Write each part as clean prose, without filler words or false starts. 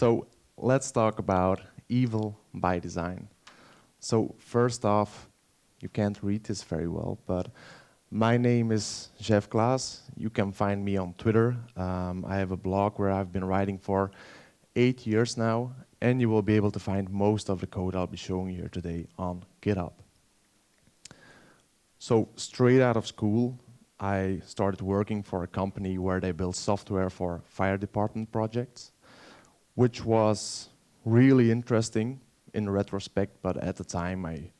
So let's talk about evil by design. So first off, you can't read this very well, but my name is Jef Claes. You can find me on Twitter. I have a blog where I've been writing for 8 years now, and you will be able to find most of the code I'll be showing you here today on GitHub. So straight out of school, I started working for a company where they build software for fire department projects, which was really interesting in retrospect, but at the time I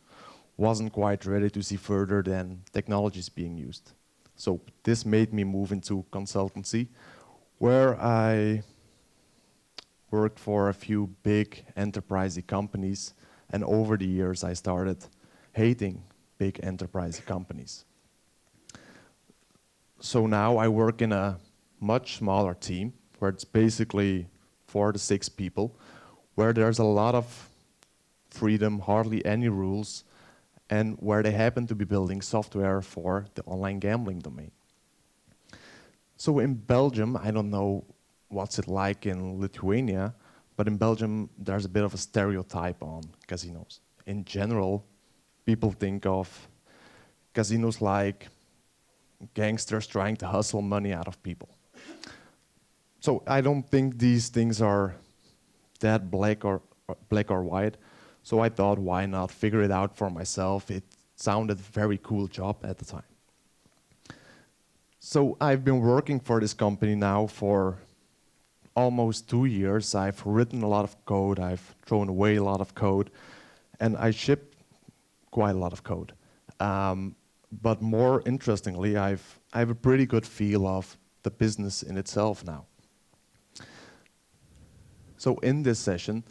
wasn't quite ready to see further than technologies being used. So this made me move into consultancy, where I worked for a few big enterprisey companies, and over the years I started hating big enterprisey companies. So now I work in a much smaller team, where it's basically 4 to 6 people, where there's a lot of freedom, hardly any rules, and where they happen to be building software for the online gambling domain. So in Belgium, I don't know what's it like in Lithuania, but in Belgium there's a bit of a stereotype on casinos. In general, people think of casinos like gangsters trying to hustle money out of people. So I don't think these things are that black or white. So I thought, why not figure it out for myself? It sounded a very cool job at the time. So I've been working for this company now for almost 2 years. I've written a lot of code, I've thrown away a lot of code, and I ship quite a lot of code. But more interestingly, I have a pretty good feel of the business in itself now. So in this session,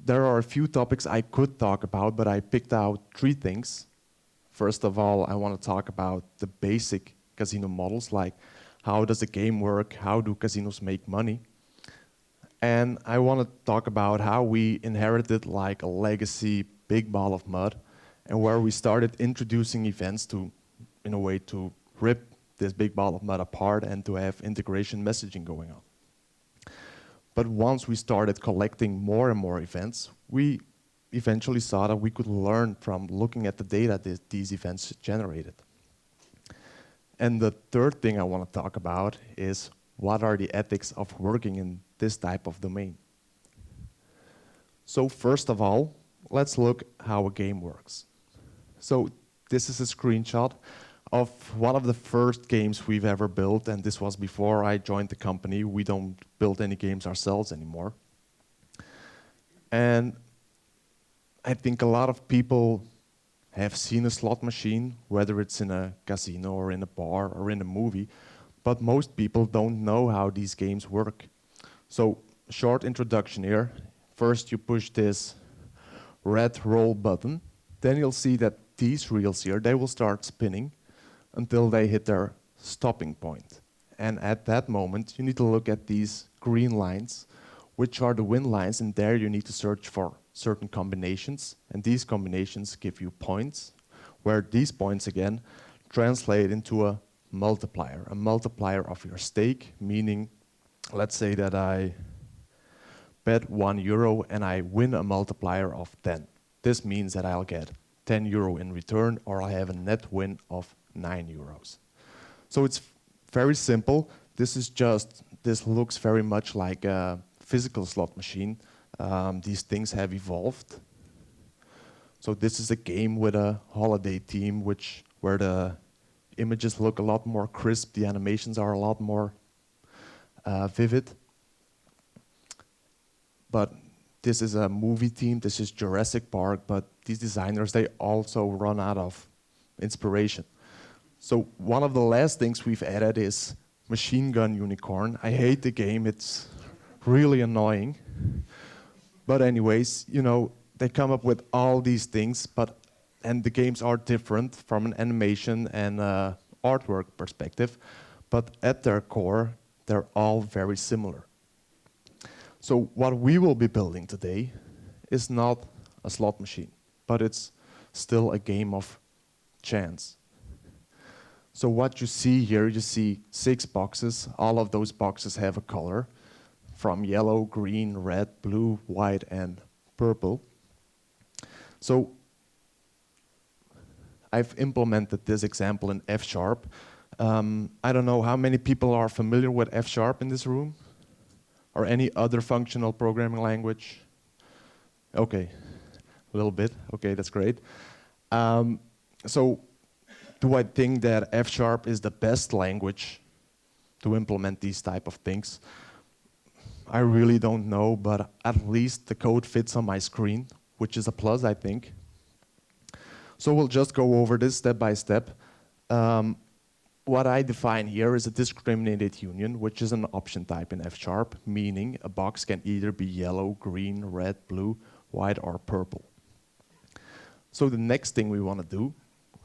there are a few topics I could talk about, but I picked out 3 things. First of all, I want to talk about the basic casino models, like how does the game work, how do casinos make money? And I want to talk about how we inherited like a legacy big ball of mud, and where we started introducing events to, in a way, to rip this big ball of mud apart and to have integration messaging going on. But once we started collecting more and more events, we eventually saw that we could learn from looking at the data that these events generated. And the third thing I want to talk about is what are the ethics of working in this type of domain. So first of all, let's look how a game works. So this is a screenshot of one of the first games we've ever built, and this was before I joined the company. We don't build any games ourselves anymore. And I think a lot of people have seen a slot machine, whether it's in a casino or in a bar or in a movie, but most people don't know how these games work. So, short introduction here. First you push this red roll button, then you'll see that these reels here, they will start spinning until they hit their stopping point. And at that moment, you need to look at these green lines, which are the win lines, and there you need to search for certain combinations, and these combinations give you points, where these points again translate into a multiplier of your stake, meaning, let's say that I bet €1 and I win a multiplier of 10. This means that I'll get €10 in return, or I'll have a net win of €9. So it's very simple. This looks very much like a physical slot machine. These things have evolved. So this is a game with a holiday theme, where the images look a lot more crisp, the animations are a lot more vivid. But this is a movie theme, this is Jurassic Park, but these designers, they also run out of inspiration. So one of the last things we've added is Machine Gun Unicorn. I hate the game, it's really annoying. But anyways, you know, they come up with all these things, and the games are different from an animation and artwork perspective, but at their core, they're all very similar. So what we will be building today is not a slot machine, but it's still a game of chance. So what you see here, you see 6 boxes. All of those boxes have a color. from yellow, green, red, blue, white, and purple. So I've implemented this example in F#. I don't know how many people are familiar with F# in this room, or any other functional programming language. Okay, a little bit. Okay, that's great. So do I think that F# is the best language to implement these type of things? I really don't know, but at least the code fits on my screen, which is a plus, I think. So we'll just go over this step by step. What I define here is a discriminated union, which is an option type in F#, meaning a box can either be yellow, green, red, blue, white, or purple. So the next thing we want to do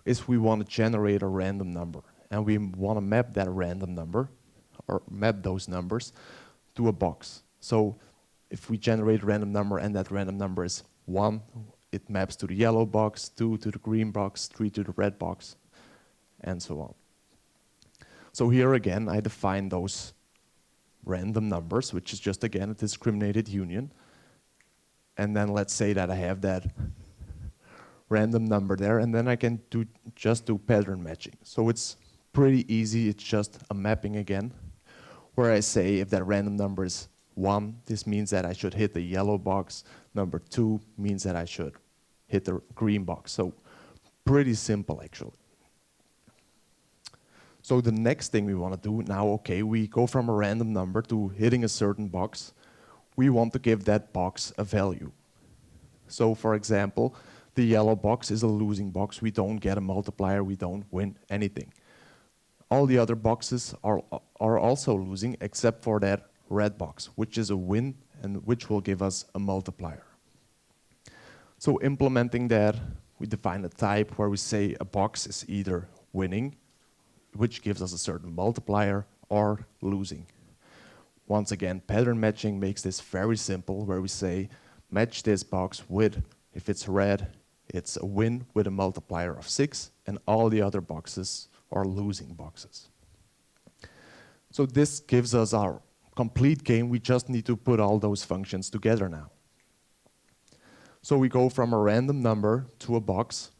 is we want to generate a random number. And we want to map that random number, or map those numbers, to a box. So if we generate a random number and that random number is 1, it maps to the yellow box, 2 to the green box, 3 to the red box, and so on. So here again, I define those random numbers, which is just again a discriminated union. And then let's say that I have that random number there, and then I can just do pattern matching. So it's pretty easy, it's just a mapping again, where I say if that random number is 1, this means that I should hit the yellow box. Number 2 means that I should hit the green box. So pretty simple actually. So the next thing we want to do now, okay, we go from a random number to hitting a certain box. We want to give that box a value. So for example, the yellow box is a losing box. We don't get a multiplier, we don't win anything. All the other boxes are also losing except for that red box, which is a win and which will give us a multiplier. So implementing that, we define a type where we say a box is either winning, which gives us a certain multiplier, or losing. Once again, pattern matching makes this very simple, where we say match this box with, if it's red, it's a win with a multiplier of 6, and all the other boxes are losing boxes. So this gives us our complete game. We just need to put all those functions together now. So we go from a random number to a box,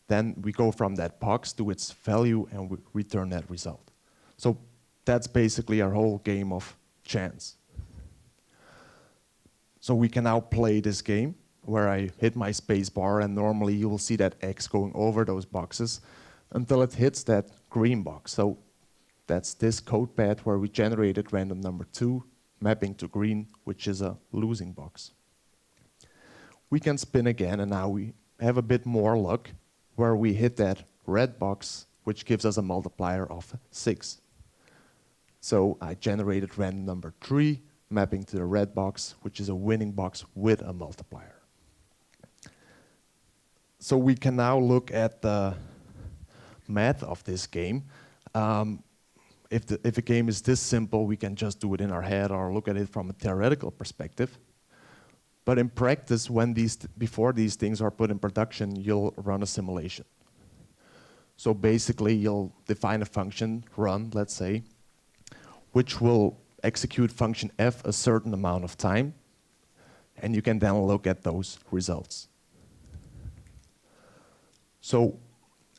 then we go from that box to its value and we return that result. So that's basically our whole game of chance. So we can now play this game where I hit my space bar, and normally you will see that X going over those boxes until it hits that green box. So that's this code path where we generated random number 2 mapping to green, which is a losing box. We can spin again, and now we have a bit more luck where we hit that red box, which gives us a multiplier of 6. So I generated random number 3 mapping to the red box, which is a winning box with a multiplier. So we can now look at the math of this game. If a game is this simple, we can just do it in our head or look at it from a theoretical perspective. But in practice, before these things are put in production, you'll run a simulation. So basically, you'll define a function, run, let's say, which will execute function f a certain amount of time, and you can then look at those results. So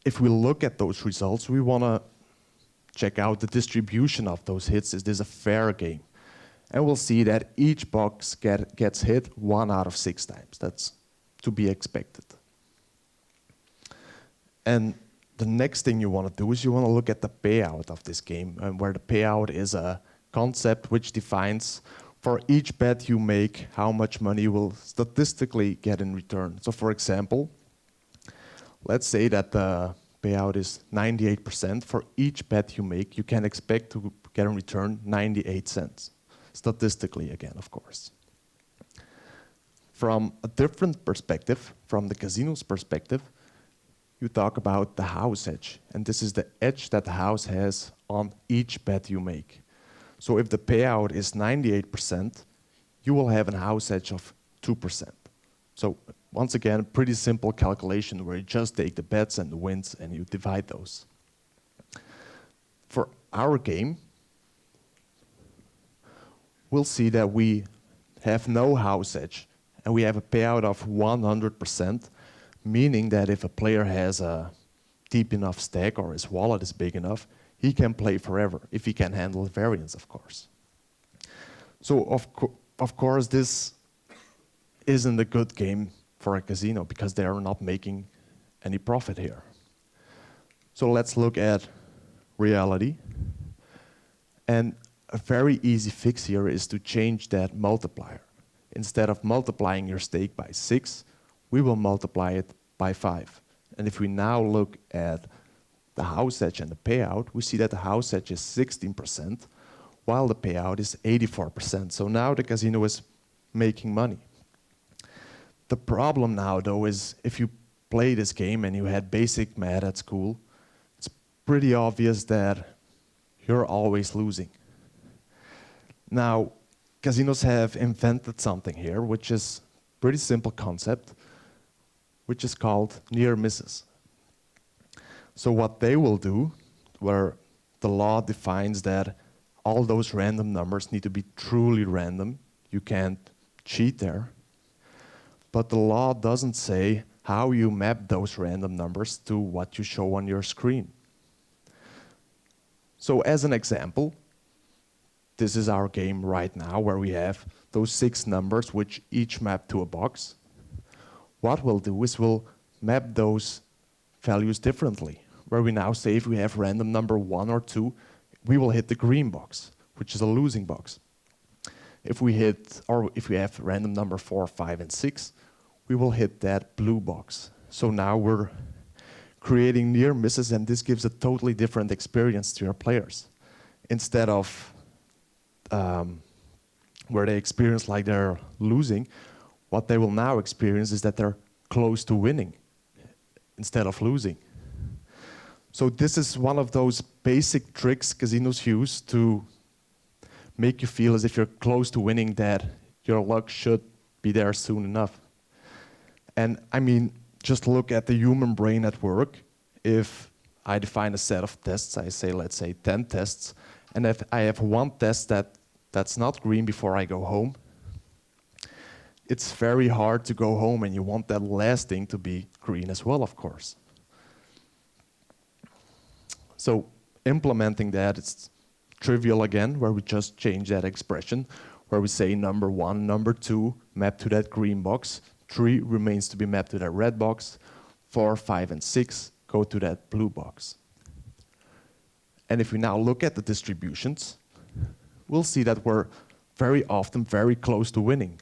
if we look at those results, we want to check out the distribution of those hits. Is this a fair game? And we'll see that each box gets hit 1 out of 6 times. That's to be expected. And the next thing you want to do is you want to look at the payout of this game, and where the payout is a concept which defines for each bet you make how much money you will statistically get in return. So for example, let's say that the payout is 98%. For each bet you make, you can expect to get in return 98 cents. Statistically again, of course. From a different perspective, from the casino's perspective, you talk about the house edge. And this is the edge that the house has on each bet you make. So if the payout is 98%, you will have a house edge of 2%. So once again, a pretty simple calculation where you just take the bets and the wins and you divide those. For our game, we'll see that we have no house edge, and we have a payout of 100%, meaning that if a player has a deep enough stack or his wallet is big enough, he can play forever, if he can handle variance, of course. So of course, this isn't a good game for a casino because they are not making any profit here. So let's look at reality. And a very easy fix here is to change that multiplier. Instead of multiplying your stake by 6, we will multiply it by 5. And if we now look at the house edge and the payout, we see that the house edge is 16%, while the payout is 84%. So now the casino is making money. The problem now, though, is if you play this game and you had basic math at school, it's pretty obvious that you're always losing. Now, casinos have invented something here, which is a pretty simple concept, which is called near misses. So what they will do, where the law defines that all those random numbers need to be truly random, you can't cheat there, but the law doesn't say how you map those random numbers to what you show on your screen. So as an example, this is our game right now where we have those 6 numbers which each map to a box. What we'll do is we'll map those values differently, where we now say if we have random number 1 or 2, we will hit the green box, which is a losing box. If we have random number 4, 5, and 6, we will hit that blue box. So now we're creating near misses, and this gives a totally different experience to your players. Instead of where they experience like they're losing, what they will now experience is that they're close to winning instead of losing. So this is one of those basic tricks casinos use to make you feel as if you're close to winning, that your luck should be there soon enough. And I mean, just look at the human brain at work. If I define a set of tests, I say, let's say 10 tests, and if I have one test that's not green before I go home, it's very hard to go home, and you want that last thing to be green as well, of course. So implementing that, it's trivial again, where we just change that expression, where we say number 1, number 2, map to that green box, 3 remains to be mapped to that red box, 4, 5, and 6 go to that blue box. And if we now look at the distributions, we'll see that we're very often very close to winning,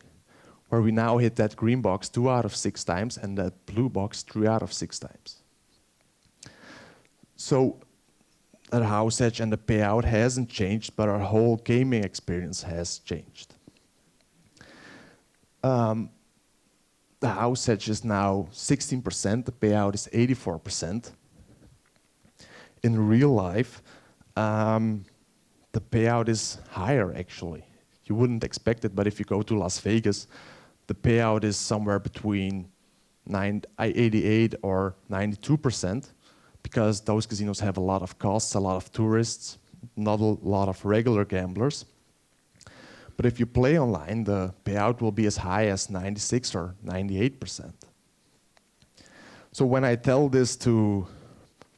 where we now hit that green box 2 out of 6 times and that blue box 3 out of 6 times. So that house edge and the payout hasn't changed, but our whole gaming experience has changed. The house edge is now 16%, the payout is 84%. In real life, the payout is higher actually. You wouldn't expect it, but if you go to Las Vegas, the payout is somewhere between 88 or 92%, because those casinos have a lot of costs, a lot of tourists, not a lot of regular gamblers. But if you play online, the payout will be as high as 96 or 98%. So when I tell this to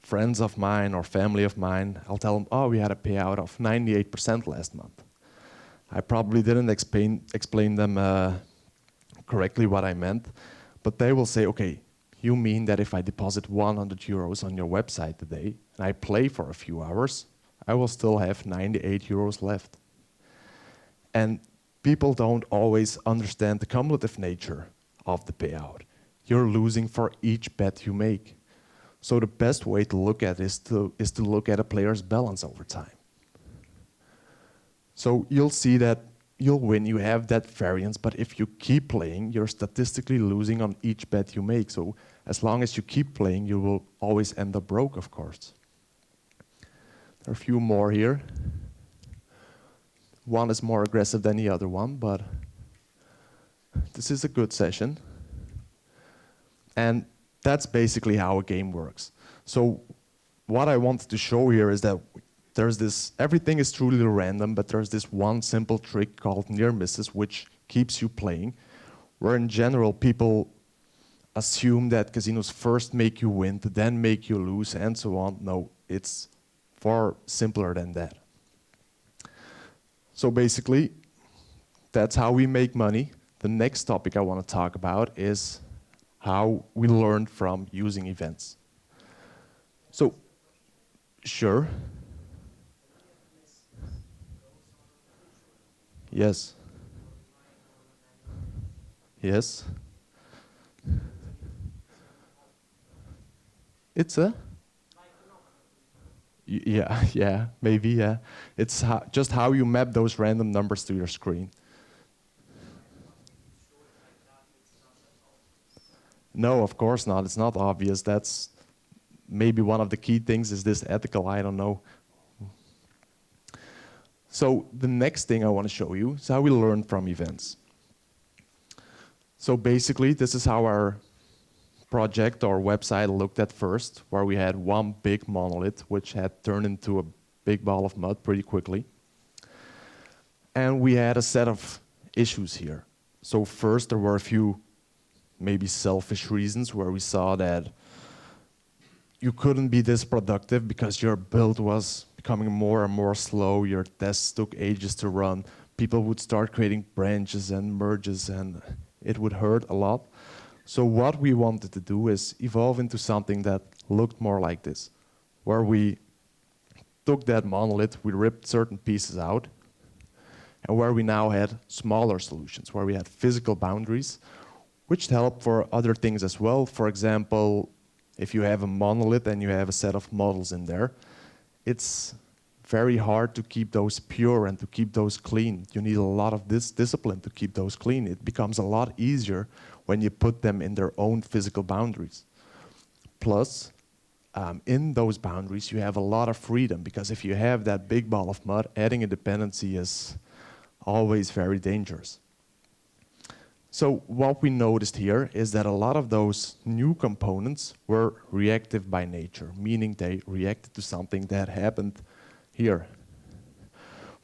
friends of mine or family of mine, I'll tell them, oh, we had a payout of 98% last month. I probably didn't explain them correctly what I meant, but they will say, okay, you mean that if I deposit 100 euros on your website today and I play for a few hours, I will still have 98 euros left. And people don't always understand the cumulative nature of the payout. You're losing for each bet you make. So the best way to look at it is to look at a player's balance over time. So you'll see that you'll win, you have that variance, but if you keep playing, you're statistically losing on each bet you make. So as long as you keep playing, you will always end up broke, of course. There are a few more here. One is more aggressive than the other one, but this is a good session. And that's basically how a game works. So what I wanted to show here is that everything is truly random, but there's this one simple trick called near misses, which keeps you playing, where in general people assume that casinos first make you win, then make you lose, and so on. No, it's far simpler than that. So basically, that's how we make money. The next topic I want to talk about is how we learn from using events. So, sure. Yes. Yes. It's a? Yeah, yeah, maybe, yeah. It's just how you map those random numbers to your screen. No, of course not. It's not obvious. That's maybe one of the key things. Is this ethical? I don't know. So the next thing I want to show you is how we learn from events. So basically, this is how our project or website looked at first, where we had one big monolith, which had turned into a big ball of mud pretty quickly. And we had a set of issues here. So first, there were a few maybe selfish reasons where we saw that you couldn't be this productive because your build was becoming more and more slow, your tests took ages to run, people would start creating branches and merges, and it would hurt a lot. So what we wanted to do is evolve into something that looked more like this, where we took that monolith, we ripped certain pieces out, and where we now had smaller solutions, where we had physical boundaries, which help for other things as well. For example, if you have a monolith and you have a set of models in there, it's very hard to keep those pure and to keep those clean. You need a lot of this discipline to keep those clean. It becomes a lot easier when you put them in their own physical boundaries. Plus, in those boundaries, you have a lot of freedom, because if you have that big ball of mud, adding a dependency is always very dangerous. So what we noticed here is that a lot of those new components were reactive by nature, meaning they reacted to something that happened here.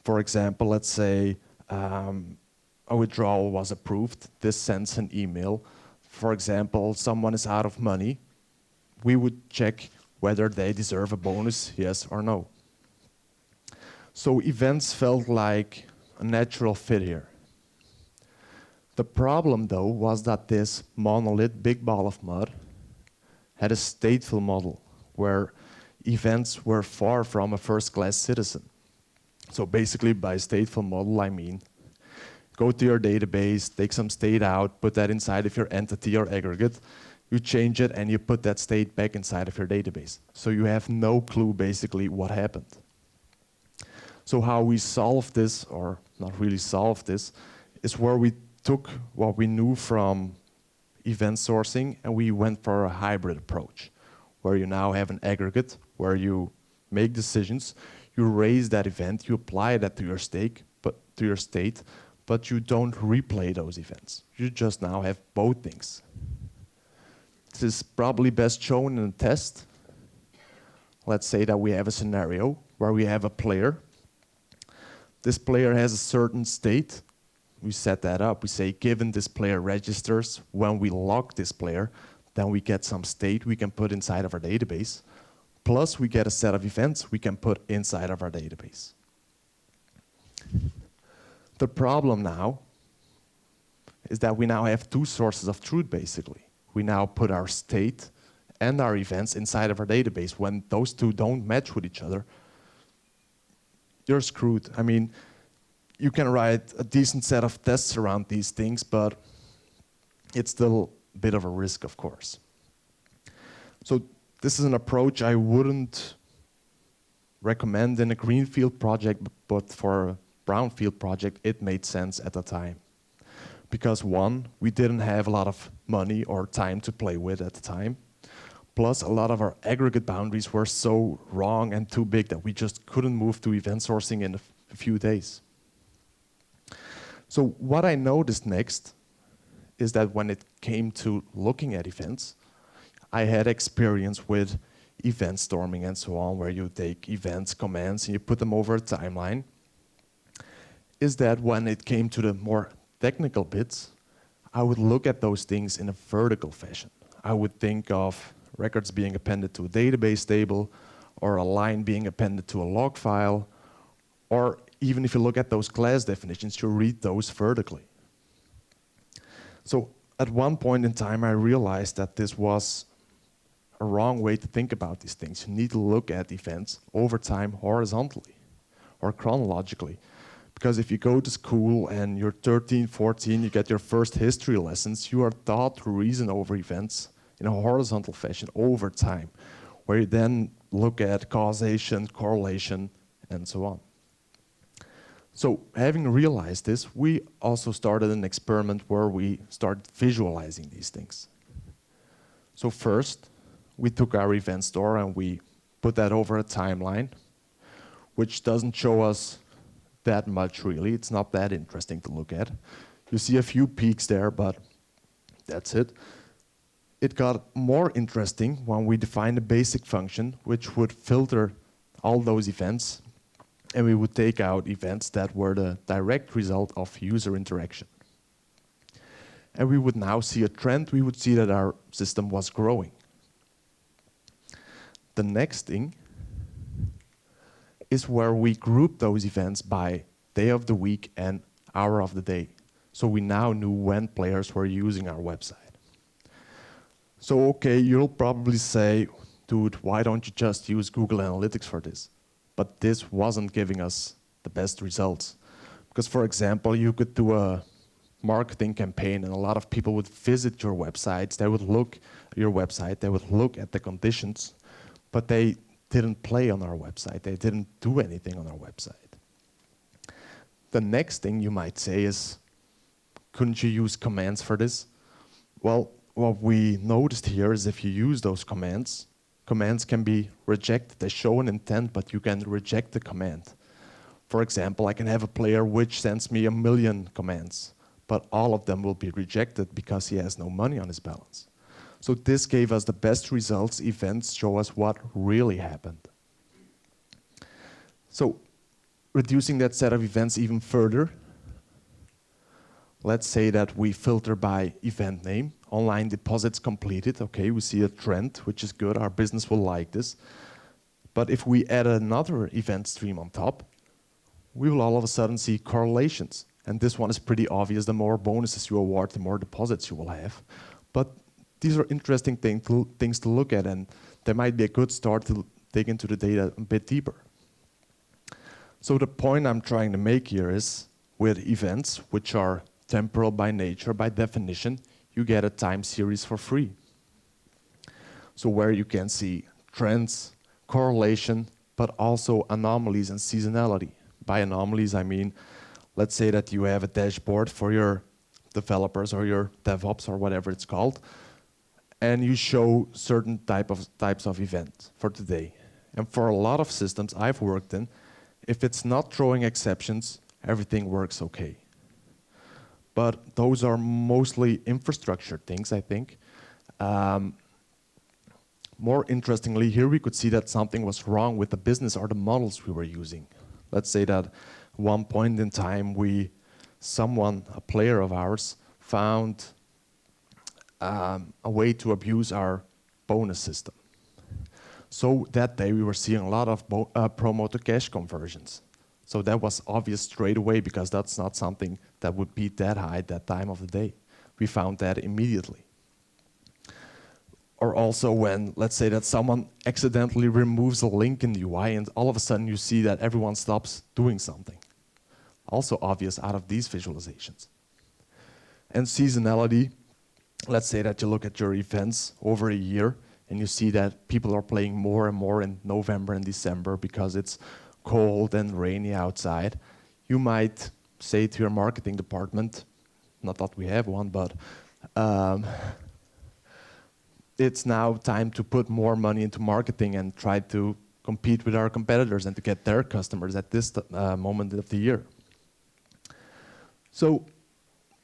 For example, let's say a withdrawal was approved. This sends an email. For example, someone is out of money. We would check whether they deserve a bonus, yes or no. So events felt like a natural fit here. The problem, though, was that this monolith, big ball of mud, had a stateful model where events were far from a first-class citizen. So basically, by stateful model, I mean go to your database, take some state out, put that inside of your entity or aggregate, you change it, and you put that state back inside of your database. So you have no clue, basically, what happened. So how we solved this, or not really solved this, is where we took what we knew from event sourcing and we went for a hybrid approach, where you now have an aggregate, where you make decisions, you raise that event, you apply that to your state, but you don't replay those events. You just now have both things. This is probably best shown in a test. Let's say that we have a scenario where we have a player. This player has a certain state. We set that up. We say, given this player registers, when we lock this player, then we get some state we can put inside of our database. Plus, we get a set of events we can put inside of our database. The problem now is that we now have two sources of truth, basically. We now put our state and our events inside of our database. When those two don't match with each other, you're screwed. I mean, you can write a decent set of tests around these things, but it's still a bit of a risk, of course. So this is an approach I wouldn't recommend in a greenfield project, but for a brownfield project, it made sense at the time. Because one, we didn't have a lot of money or time to play with at the time. Plus, a lot of our aggregate boundaries were so wrong and too big that we just couldn't move to event sourcing in a few days. So what I noticed next is that when it came to looking at events, I had experience with event storming and so on, where you take events, commands, and you put them over a timeline, is that when it came to the more technical bits, I would look at those things in a vertical fashion. I would think of records being appended to a database table, or a line being appended to a log file, or even if you look at those class definitions, you read those vertically. So at one point in time, I realized that this was a wrong way to think about these things. You need to look at events over time horizontally or chronologically. Because if you go to school and you're 13, 14, you get your first history lessons, you are taught to reason over events in a horizontal fashion over time, where you then look at causation, correlation, and so on. So having realized this, we also started an experiment where we started visualizing these things. So first, we took our event store and we put that over a timeline, which doesn't show us that much really. It's not that interesting to look at. You see a few peaks there, but that's it. It got more interesting when we defined a basic function which would filter all those events, and we would take out events that were the direct result of user interaction. And we would now see a trend. We would see that our system was growing. The next thing is where we group those events by day of the week and hour of the day. So we now knew when players were using our website. So okay, you'll probably say, dude, why don't you just use Google Analytics for this? But this wasn't giving us the best results. Because for example, you could do a marketing campaign and a lot of people would visit your websites, they would look at your website, they would look at the conditions, but they didn't play on our website. They didn't do anything on our website. The next thing you might say is, couldn't you use commands for this? Well, what we noticed here is if you use those commands, commands can be rejected. They show an intent, but you can reject the command. For example, I can have a player which sends me 1,000,000 commands, but all of them will be rejected because he has no money on his balance. So this gave us the best results. Events show us what really happened. So reducing that set of events even further, let's say that we filter by event name, online deposits completed. Okay, we see a trend, which is good. Our business will like this. But if we add another event stream on top, we will all of a sudden see correlations. And this one is pretty obvious. The more bonuses you award, the more deposits you will have. But these are interesting things to look at, and they might be a good start to dig into the data a bit deeper. So the point I'm trying to make here is, with events, which are temporal by nature, by definition, you get a time series for free. So where you can see trends, correlation, but also anomalies and seasonality. By anomalies, I mean, let's say that you have a dashboard for your developers or your DevOps or whatever it's called, and you show certain types of events for today. And for a lot of systems I've worked in, if it's not throwing exceptions, everything works okay. But those are mostly infrastructure things, I think. More interestingly, here we could see that something was wrong with the business or the models we were using. Let's say that at one point in time, a player of ours, found a way to abuse our bonus system. So that day we were seeing a lot of promo to cash conversions. So that was obvious straight away because that's not something that would be that high at that time of the day. We found that immediately. Or also when, let's say that someone accidentally removes a link in the UI and all of a sudden you see that everyone stops doing something. Also obvious out of these visualizations. And seasonality, let's say that you look at your events over a year and you see that people are playing more and more in November and December because it's cold and rainy outside. You might say to your marketing department, not that we have one, but it's now time to put more money into marketing and try to compete with our competitors and to get their customers at this moment of the year. So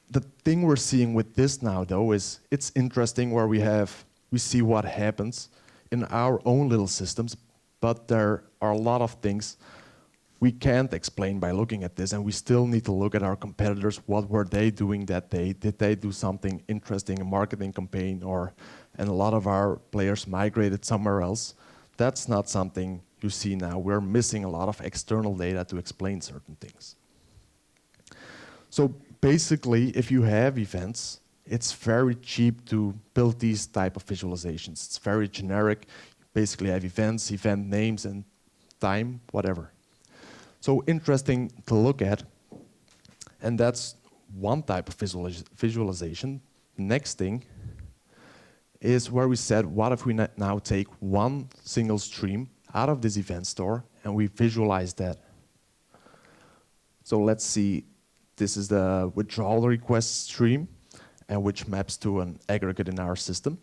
the thing we're seeing with this now, though, is it's interesting where we see what happens in our own little systems, but there are a lot of things we can't explain by looking at this, and we still need to look at our competitors. What were they doing that day? Did they do something interesting, a marketing campaign, and a lot of our players migrated somewhere else? That's not something you see now. We're missing a lot of external data to explain certain things. So basically, if you have events, it's very cheap to build these type of visualizations. It's very generic. You basically have events, event names, and time, whatever. So interesting to look at, and that's one type of visualization. Next thing is where we said, what if we now take one single stream out of this event store and we visualize that? So let's see, this is the withdrawal request stream, and which maps to an aggregate in our system.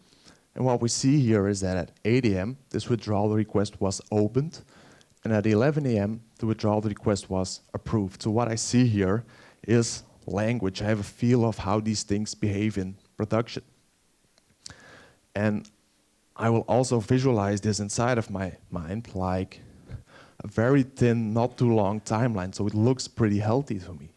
And what we see here is that at 8 AM, this withdrawal request was opened, and at 11 AM, the withdrawal request was approved. So what I see here is language. I have a feel of how these things behave in production. And I will also visualize this inside of my mind like a very thin, not too long timeline, so it looks pretty healthy to me.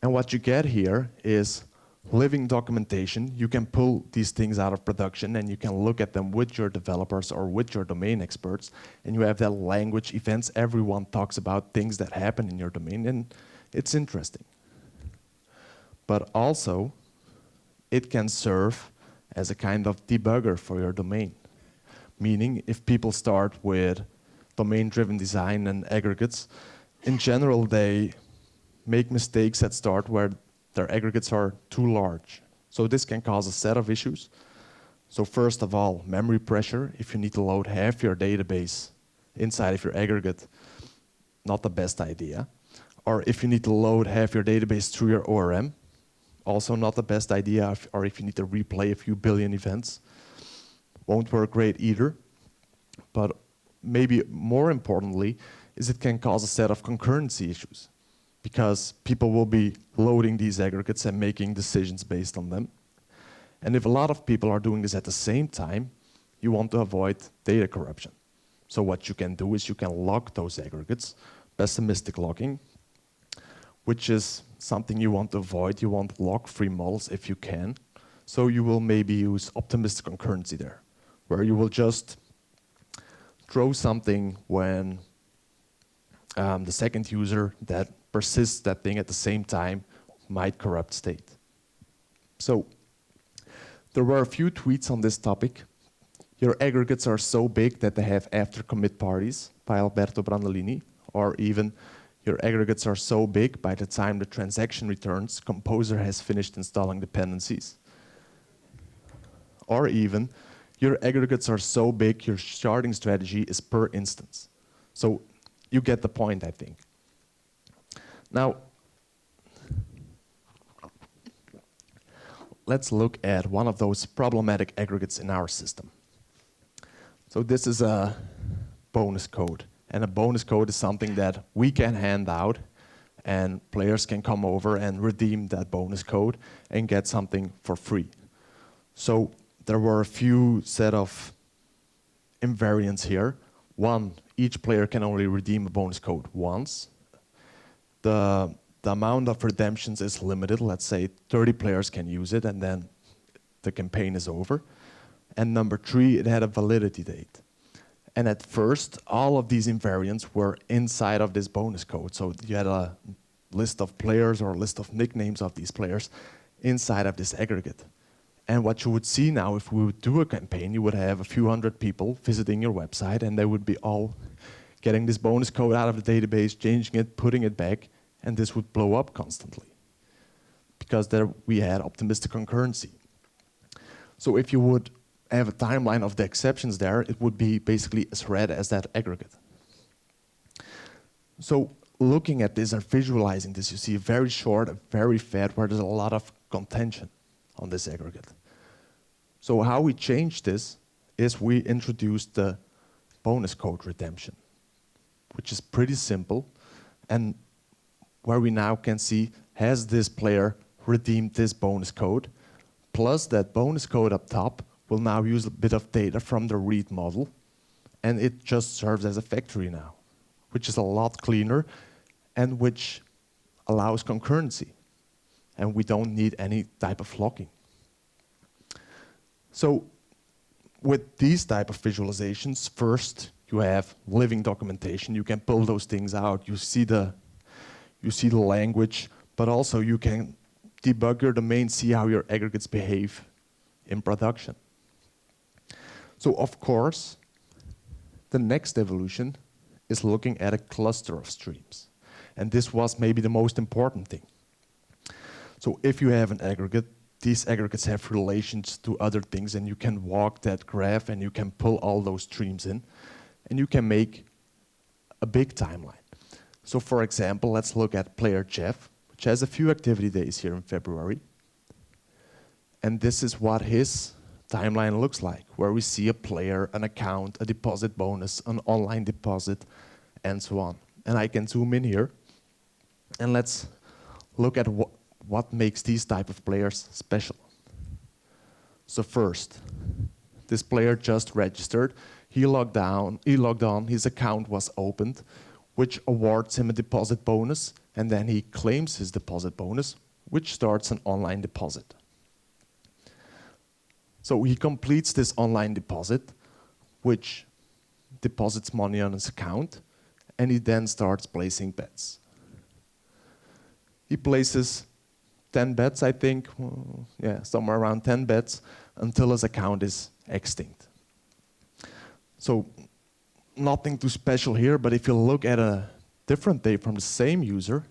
And what you get here is living documentation. You can pull these things out of production and you can look at them with your developers or with your domain experts, and you have that language, events, everyone talks about things that happen in your domain, and it's interesting. But also, it can serve as a kind of debugger for your domain. Meaning, if people start with domain-driven design and aggregates, in general, they make mistakes at start where their aggregates are too large. So this can cause a set of issues. So first of all, memory pressure. If you need to load half your database inside of your aggregate, not the best idea. Or if you need to load half your database through your ORM, also not the best idea. Or if you need to replay a few billion events, won't work great either. But maybe more importantly, is it can cause a set of concurrency issues, because people will be loading these aggregates and making decisions based on them. And if a lot of people are doing this at the same time, you want to avoid data corruption. So what you can do is you can lock those aggregates, pessimistic locking, which is something you want to avoid. You want lock-free models if you can. So you will maybe use optimistic concurrency there, where you will just throw something when the second user that persists that thing at the same time might corrupt state. So there were a few tweets on this topic. Your aggregates are so big that they have after commit parties by Alberto Brandolini, or even your aggregates are so big by the time the transaction returns, Composer has finished installing dependencies. Or even your aggregates are so big your sharding strategy is per instance. So you get the point, I think. Now, let's look at one of those problematic aggregates in our system. So this is a bonus code. And a bonus code is something that we can hand out, and players can come over and redeem that bonus code and get something for free. So there were a few set of invariants here. One, each player can only redeem a bonus code once. The amount of redemptions is limited. Let's say 30 players can use it, and then the campaign is over. And number 3, it had a validity date. And at first, all of these invariants were inside of this bonus code. So you had a list of players or a list of nicknames of these players inside of this aggregate. And what you would see now, if we would do a campaign, you would have a few hundred people visiting your website, and they would be all getting this bonus code out of the database, changing it, putting it back, and this would blow up constantly, because there we had optimistic concurrency. So if you would have a timeline of the exceptions there, it would be basically as red as that aggregate. So looking at this and visualizing this, you see very short, very fat, where there's a lot of contention on this aggregate. So how we changed this is we introduced the bonus code redemption, which is pretty simple, and where we now can see, has this player redeemed this bonus code, plus that bonus code up top will now use a bit of data from the read model, and it just serves as a factory now, which is a lot cleaner and which allows concurrency. And we don't need any type of logging. So with these type of visualizations, first you have living documentation. You can pull those things out. You see the language, but also you can debug your domain, see how your aggregates behave in production. So of course, the next evolution is looking at a cluster of streams. And this was maybe the most important thing. So if you have an aggregate, these aggregates have relations to other things, and you can walk that graph and you can pull all those streams in, and you can make a big timeline. So for example, let's look at player Jef, which has a few activity days here in February. And this is what his timeline looks like, where we see a player, an account, a deposit bonus, an online deposit, and so on. And I can zoom in here, and let's look at what makes these type of players special. So first, this player just registered. He logged on, his account was opened, which awards him a deposit bonus, and then he claims his deposit bonus, which starts an online deposit. So he completes this online deposit, which deposits money on his account, and he then starts placing bets. He places 10 bets, I think, yeah, somewhere around 10 bets, until his account is extinct. So nothing too special here, but if you look at a different day from the same user,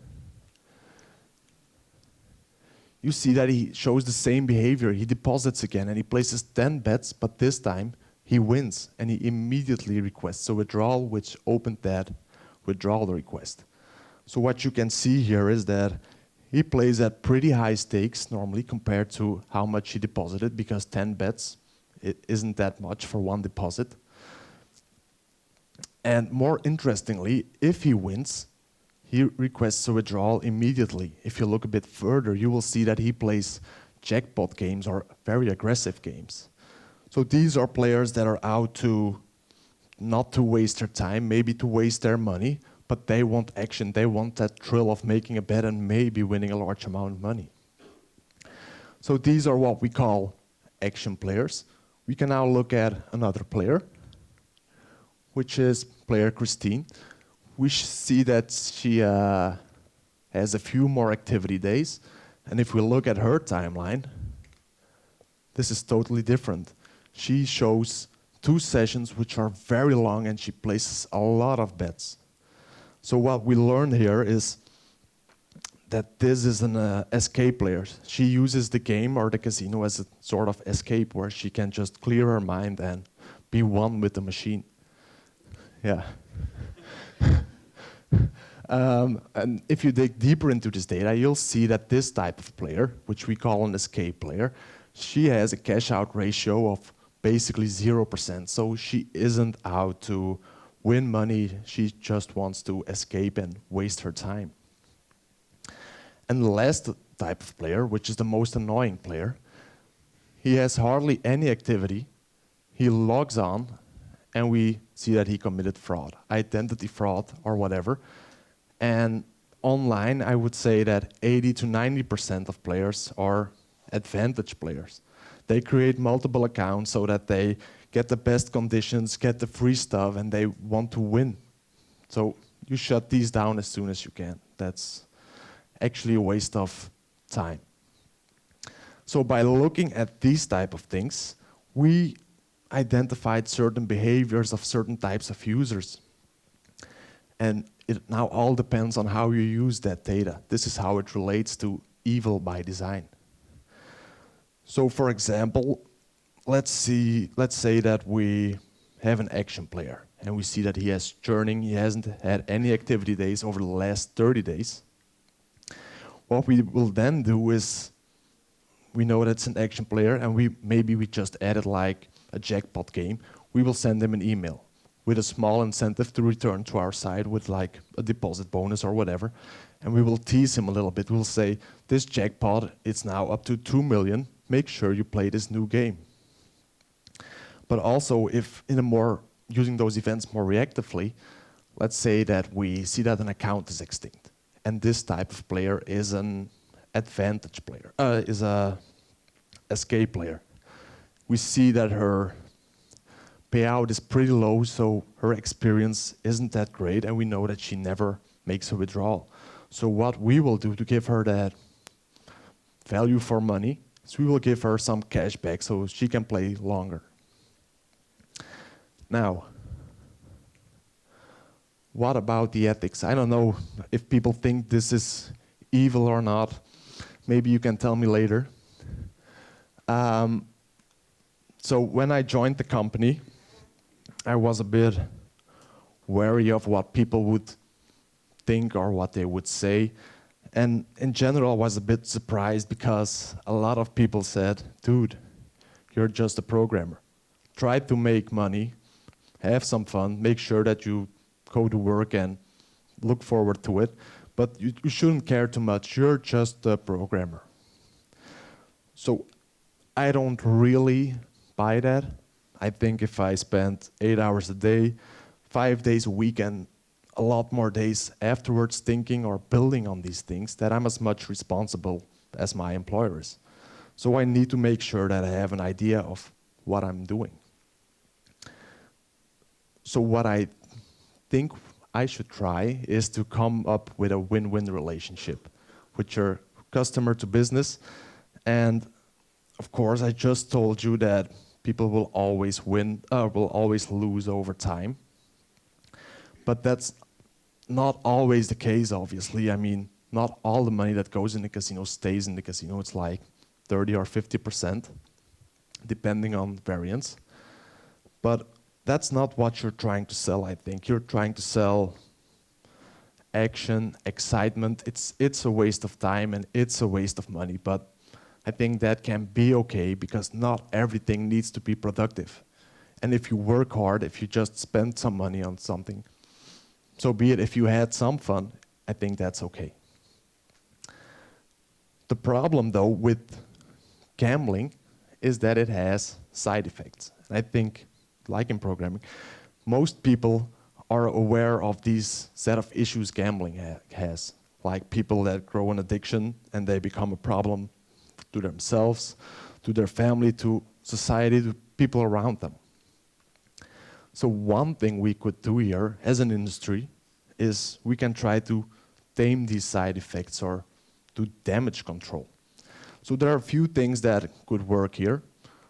you see that he shows the same behavior. He deposits again, and he places 10 bets, but this time he wins, and he immediately requests a withdrawal, which opened that withdrawal request. So what you can see here is that he plays at pretty high stakes normally compared to how much he deposited, because 10 bets, it isn't that much for one deposit. And more interestingly, if he wins, he requests a withdrawal immediately. If you look a bit further, you will see that he plays jackpot games or very aggressive games. So these are players that are out to not to waste their time, maybe to waste their money, but they want action. They want that thrill of making a bet and maybe winning a large amount of money. So these are what we call action players. We can now look at another player, which is player Christine. We see that she has a few more activity days. And if we look at her timeline, this is totally different. She shows 2 sessions which are very long, and she places a lot of bets. So what we learned here is that this is an escape player. She uses the game or the casino as a sort of escape where she can just clear her mind and be one with the machine. Yeah. And if you dig deeper into this data, you'll see that this type of player, which we call an escape player, she has a cash out ratio of basically 0%. So she isn't out to win money, she just wants to escape and waste her time. And the last type of player, which is the most annoying player, he has hardly any activity. He logs on, and we see that he committed fraud, identity fraud or whatever. And online, I would say that 80 to 90% of players are advantage players. They create multiple accounts so that they get the best conditions, get the free stuff, and they want to win. So you shut these down as soon as you can. That's actually a waste of time. So by looking at these type of things, we identified certain behaviors of certain types of users. And it now all depends on how you use that data. This is how it relates to evil by design. So for example, let's say that we have an action player, and we see that he has churning, he hasn't had any activity days over the last 30 days. What we will then do is, we know that's an action player, and maybe we just added like a jackpot game. We will send him an email with a small incentive to return to our site with like a deposit bonus or whatever. And we will tease him a little bit. We'll say, this jackpot, it's now up to 2 million. Make sure you play this new game. But also, if in a more, using those events more reactively, let's say that we see that an account is extinct, and this type of player is an advantage player, is a escape player. We see that her payout is pretty low, so her experience isn't that great, and we know that she never makes a withdrawal. So what we will do to give her that value for money is we will give her some cash back so she can play longer. Now, what about the ethics? I don't know if people think this is evil or not. Maybe you can tell me later. So when I joined the company, I was a bit wary of what people would think or what they would say. And in general, I was a bit surprised because a lot of people said, dude, you're just a programmer. Try to make money, have some fun, make sure that you go to work and look forward to it, but you shouldn't care too much. You're just a programmer. So I don't really buy that. I think if I spend 8 hours a day, 5 days a week, and a lot more days afterwards thinking or building on these things, that I'm as much responsible as my employer is. So I need to make sure that I have an idea of what I'm doing. So what I think I should try is to come up with a win-win relationship with your customer to business. And of course, I just told you that people will always win, will always lose over time. But that's not always the case, obviously. I mean, not all the money that goes in the casino stays in the casino. It's like 30 or 50%, depending on variance. But that's not what you're trying to sell, I think. You're trying to sell action, excitement. It's a waste of time and it's a waste of money. But I think that can be okay because not everything needs to be productive. And if you work hard, if you just spend some money on something, so be it. If you had some fun, I think that's okay. The problem, though, with gambling is that it has side effects. And I think, like in programming, most people are aware of these set of issues gambling has, like people that grow an addiction and they become a problem to themselves, to their family, to society, to people around them. So one thing we could do here as an industry is we can try to tame these side effects or do damage control. So there are a few things that could work here.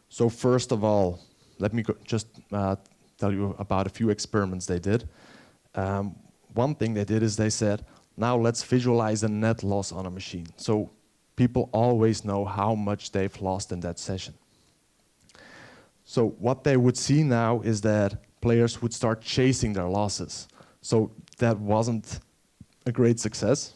So first of all, let me just tell you about a few experiments they did. One thing they did is they said, now let's visualize a net loss on a machine. So people always know how much they've lost in that session. So what they would see now is that players would start chasing their losses. So that wasn't a great success.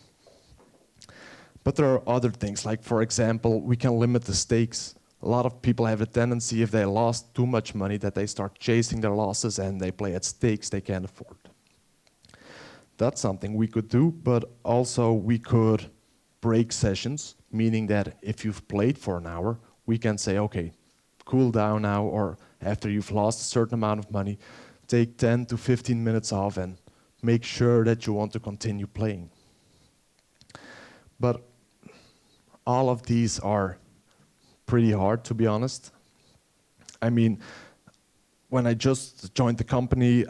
But there are other things, like for example, we can limit the stakes. A lot of people have a tendency, if they lost too much money, that they start chasing their losses and they play at stakes they can't afford. That's something we could do, but also we could break sessions, meaning that if you've played for an hour, we can say, okay, cool down now, or after you've lost a certain amount of money, take 10 to 15 minutes off and make sure that you want to continue playing. But all of these are pretty hard, to be honest. I mean, when I just joined the company,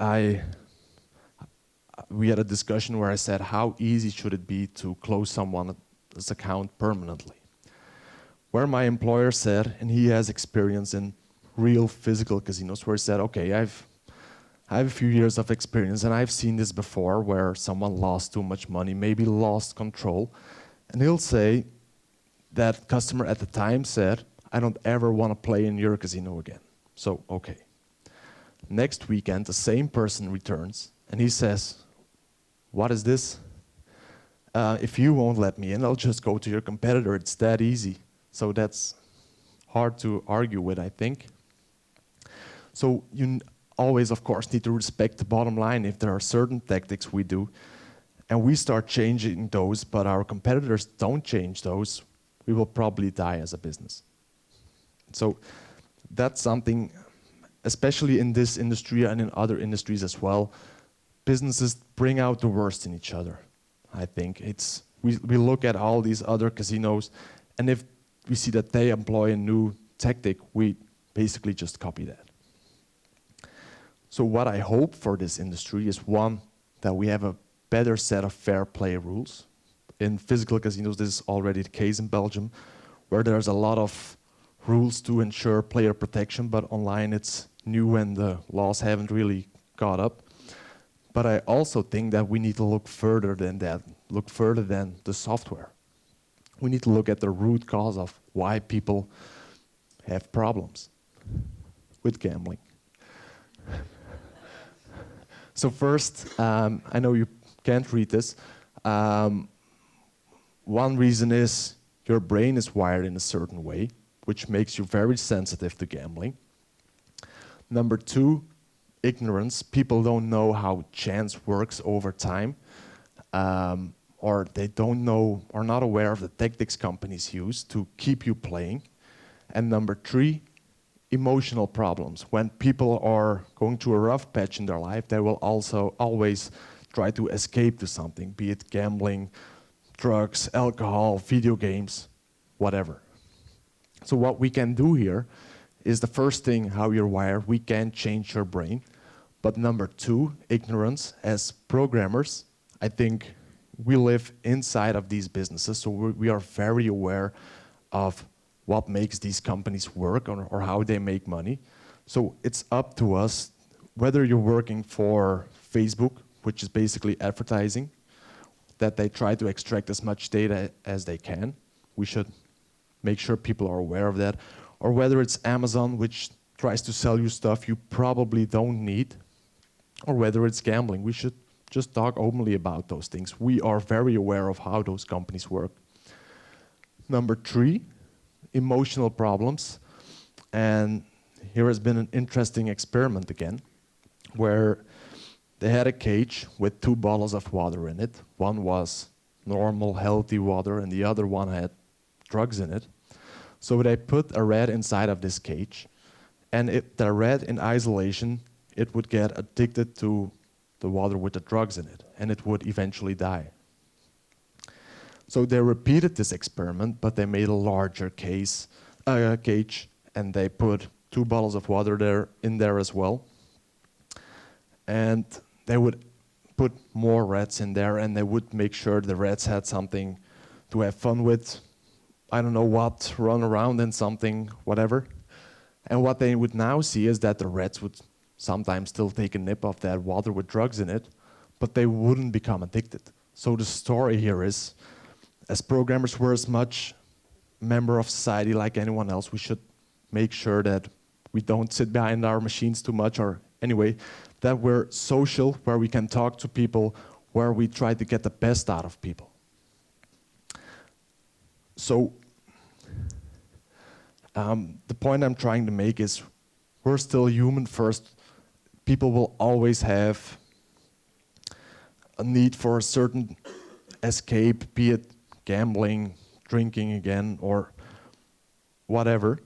we had a discussion where I said, how easy should it be to close someone's account permanently? Where my employer said, and he has experience in real physical casinos, where he said, okay, I have a few years of experience and I've seen this before where someone lost too much money, maybe lost control. And he'll say that customer at the time said, I don't ever want to play in your casino again. So, okay. Next weekend, the same person returns and he says, what is this? If you won't let me in, I'll just go to your competitor. It's that easy. So that's hard to argue with, I think. So you always, of course, need to respect the bottom line. If there are certain tactics we do, and we start changing those, but our competitors don't change those, we will probably die as a business. So that's something especially in this industry and in other industries as well, businesses bring out the worst in each other. I think we look at all these other casinos, and if we see that they employ a new tactic, we basically just copy that. So what I hope for this industry is, one, that we have a better set of fair play rules. In physical casinos, this is already the case in Belgium, where there's a lot of rules to ensure player protection, but online it's new and the laws haven't really caught up. But I also think that we need to look further than that, look further than the software. We need to look at the root cause of why people have problems with gambling. So first, I know you can't read this. One reason is your brain is wired in a certain way, which makes you very sensitive to gambling. Number two, ignorance. People don't know how chance works over time, or they don't know or not aware of the tactics companies use to keep you playing. And number three, emotional problems. When people are going through a rough patch in their life, they will also always try to escape to something, be it gambling, drugs, alcohol, video games, whatever. So what we can do here is the first thing, how you're wired. We can change your brain. But number two, ignorance. As programmers, I think we live inside of these businesses, so we are very aware of what makes these companies work or how they make money. So it's up to us, whether you're working for Facebook, which is basically advertising, that they try to extract as much data as they can. We should make sure people are aware of that. Or whether it's Amazon, which tries to sell you stuff you probably don't need. Or whether it's gambling. We should just talk openly about those things. We are very aware of how those companies work. Number three, emotional problems. And here has been an interesting experiment again, where they had a cage with 2 bottles of water in it. One was normal, healthy water, and the other one had drugs in it. So they put a rat inside of this cage, and the rat in isolation, it would get addicted to the water with the drugs in it, and it would eventually die. So they repeated this experiment, but they made a larger cage, and they put 2 bottles of water in there as well. And they would put more rats in there, and they would make sure the rats had something to have fun with. I don't know what, run around in something, whatever. And what they would now see is that the rats would sometimes still take a nip of that water with drugs in it, but they wouldn't become addicted. So the story here is, as programmers, we're as much member of society like anyone else. We should make sure that we don't sit behind our machines too much, or anyway, that we're social, where we can talk to people, where we try to get the best out of people. So the point I'm trying to make is, we're still human first. People will always have a need for a certain escape, be it gambling, drinking again, or whatever.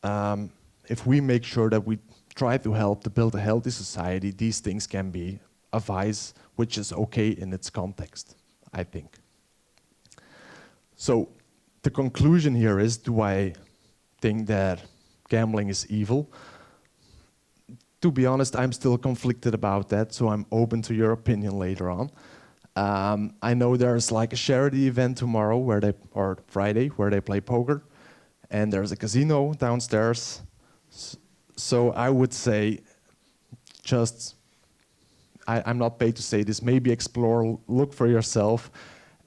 If we make sure that we try to help to build a healthy society, these things can be a vice, which is okay in its context, I think. So the conclusion here is, do I think that gambling is evil? To be honest, I'm still conflicted about that, so I'm open to your opinion later on. I know there's like a charity event tomorrow, or Friday, where they play poker, and there's a casino downstairs. So I would say, I'm not paid to say this, maybe explore, look for yourself,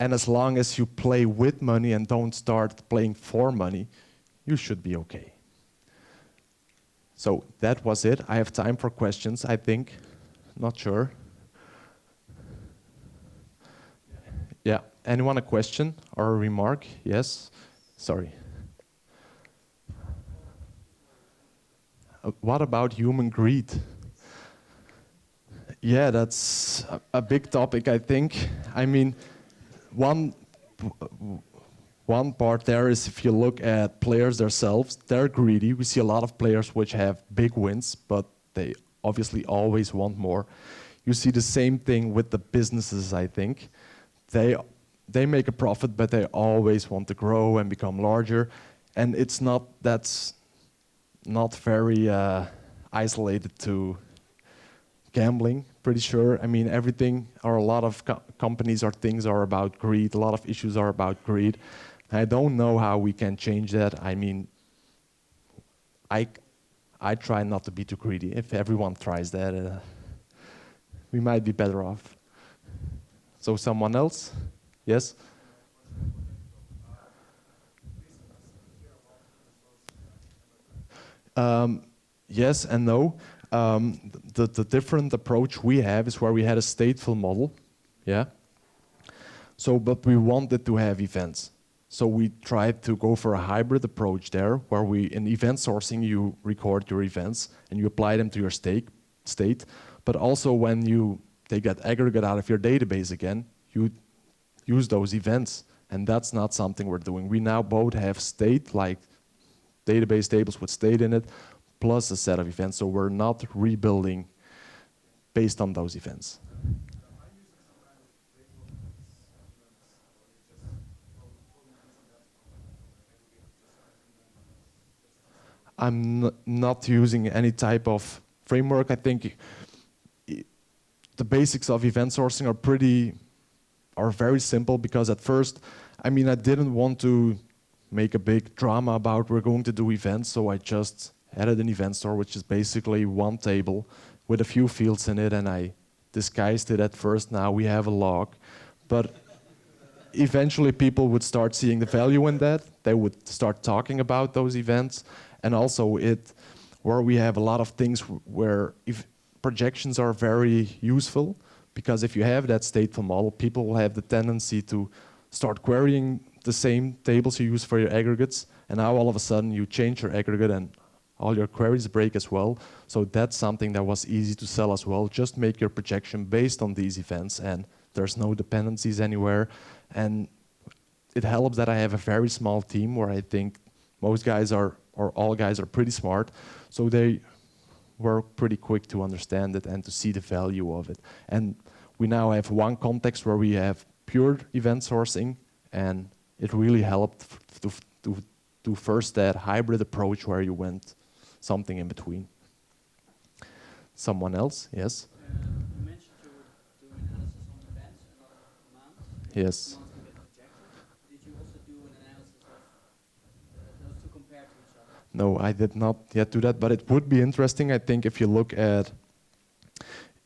and as long as you play with money and don't start playing for money, you should be okay. So that was it. I have time for questions, I think. Not sure. Yeah, anyone a question or a remark? Yes? Sorry. What about human greed? Yeah, that's a big topic, I think. I mean, one part there is, if you look at players themselves, they're greedy. We see a lot of players which have big wins, but they obviously always want more. You see the same thing with the businesses, I think. They make a profit, but they always want to grow and become larger. And that's not very isolated to gambling, pretty sure. I mean, everything, or a lot of companies or things are about greed. A lot of issues are about greed. I don't know how we can change that. I mean, I try not to be too greedy. If everyone tries that, we might be better off. So someone else? Yes? Yes and no. The different approach we have is where we had a stateful model, yeah. So, but we wanted to have events. So we tried to go for a hybrid approach there, where in event sourcing, you record your events and you apply them to your state. But also when you take that aggregate out of your database again, you use those events. And that's not something we're doing. We now both have state, like database tables with state in it, plus a set of events. So we're not rebuilding based on those events. I'm not using any type of framework. I think the basics of event sourcing are very simple, because at first, I mean, I didn't want to make a big drama about we're going to do events, so I just added an event store, which is basically one table with a few fields in it, and I disguised it at first. Now we have a log. But eventually people would start seeing the value in that. They would start talking about those events. And also where we have a lot of things where if projections are very useful, because if you have that stateful model, people will have the tendency to start querying the same tables you use for your aggregates, and now all of a sudden you change your aggregate and all your queries break as well. So that's something that was easy to sell as well. Just make your projection based on these events, and there's no dependencies anywhere. And it helps that I have a very small team where I think most guys or all guys are pretty smart, so they were pretty quick to understand it and to see the value of it. And we now have one context where we have pure event sourcing, and it really helped to first that hybrid approach where you went something in between. Someone else? Yes? You mentioned you were doing analysis on events and other commands. Yes. Commands can get rejected. Did you also do an analysis of those two compared to each other? No, I did not yet do that, but it would be interesting. I think if you look at,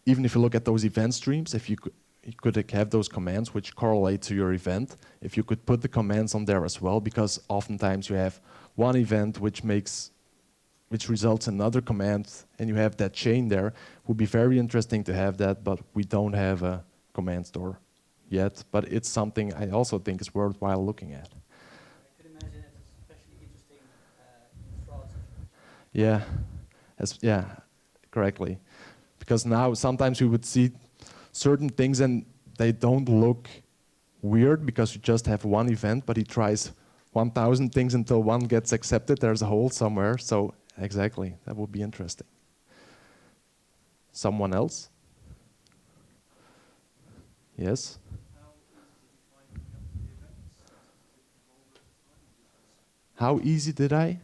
even if you look at those event streams, if you could have those commands which correlate to your event, if you could put the commands on there as well, because oftentimes you have one event which results in another command, and you have that chain there. Would be very interesting to have that, but we don't have a command store yet. But it's something I also think is worthwhile looking at. I could imagine it's especially interesting in fraud situations. Yeah, yeah, correctly. Because now sometimes we would see certain things and they don't look weird because you just have one event, but he tries 1,000 things until one gets accepted. There's a hole somewhere. So exactly, that would be interesting. Someone else? Yes? How easy did I?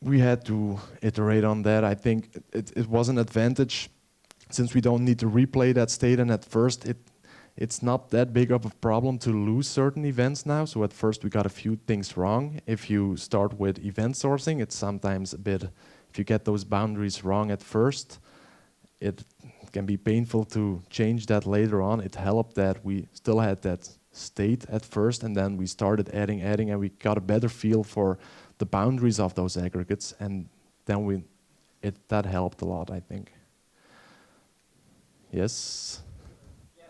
We had to iterate on that. I think it was an advantage since we don't need to replay that state, and at first it's not that big of a problem to lose certain events now. So at first we got a few things wrong. If you start with event sourcing, it's sometimes a bit, if you get those boundaries wrong at first, it can be painful to change that later on. It helped that we still had that state at first, and then we started adding, and we got a better feel for the boundaries of those aggregates, and then that helped a lot, I think. Yes? Yeah,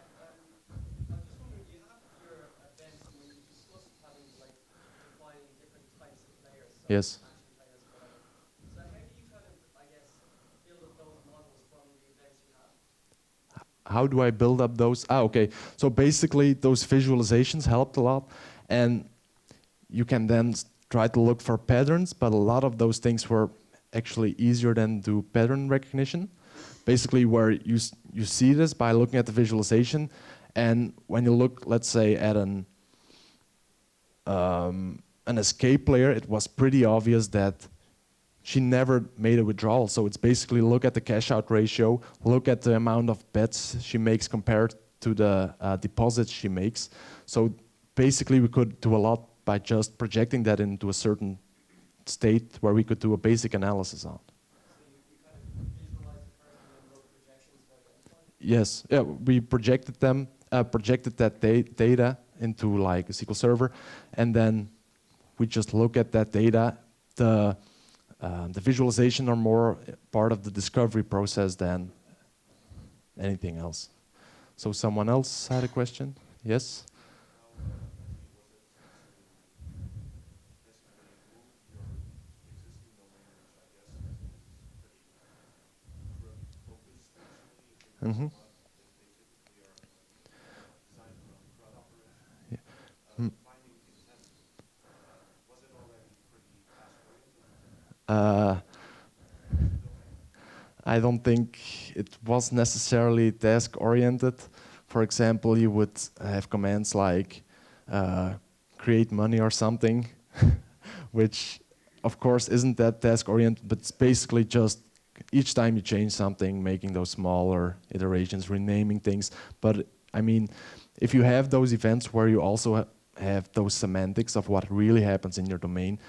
I'm just wondering, do you have your events when you discuss having, like, defining different types of players? So Yes. action players, whatever. So how do you kind of, I guess, build up those models from the events you have? How do I build up those? Okay. So basically, those visualizations helped a lot. And you can then try to look for patterns, but a lot of those things were actually easier than do pattern recognition. Basically, where you see this by looking at the visualization, and when you look, let's say, at an escape player, it was pretty obvious that she never made a withdrawal. So it's basically look at the cash out ratio, look at the amount of bets she makes compared to the deposits she makes. So basically we could do a lot by just projecting that into a certain state where we could do a basic analysis on. So you kind of visualize it first and then those projections to identify it? Yes, yeah, we projected them, projected that data into like a SQL server, and then we just look at that data. The visualization are more part of the discovery process than anything else. So someone else had a question? Yes? Mm-hmm. Yeah. Mm. I don't think it was necessarily task-oriented. For example, you would have commands like create money or something, which of course isn't that task-oriented, but it's basically just each time you change something, making those smaller iterations, renaming things. But I mean, if you have those events where you also have those semantics of what really happens in your domain,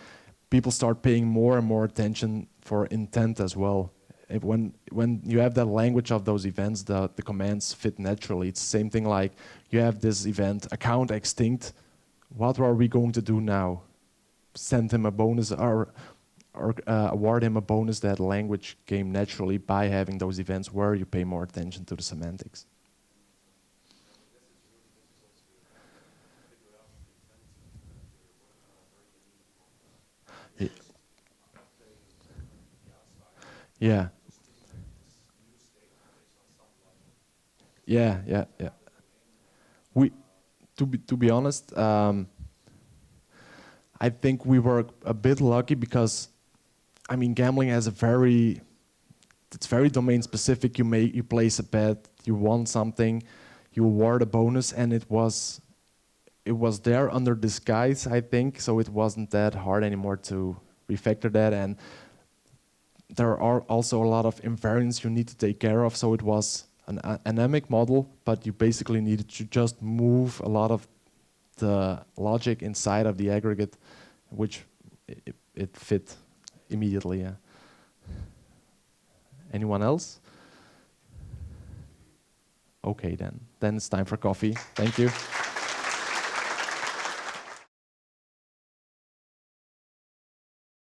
people start paying more and more attention for intent as well. When you have that language of those events, the commands fit naturally. It's the same thing like you have this event, account extinct. What are we going to do now? Send him a bonus or award him a bonus. That language came naturally by having those events where you pay more attention to the semantics. Yeah. Yeah. We, to be honest, I think we were a bit lucky because, I mean, gambling has it's very domain specific. You place a bet, you won something, you award a bonus, and it was there under disguise, I think. So it wasn't that hard anymore to refactor that, and there are also a lot of invariants you need to take care of. So it was an anemic model, but you basically needed to just move a lot of the logic inside of the aggregate, which it fit immediately. Yeah. Anyone else? Okay, then it's time for coffee. Thank you.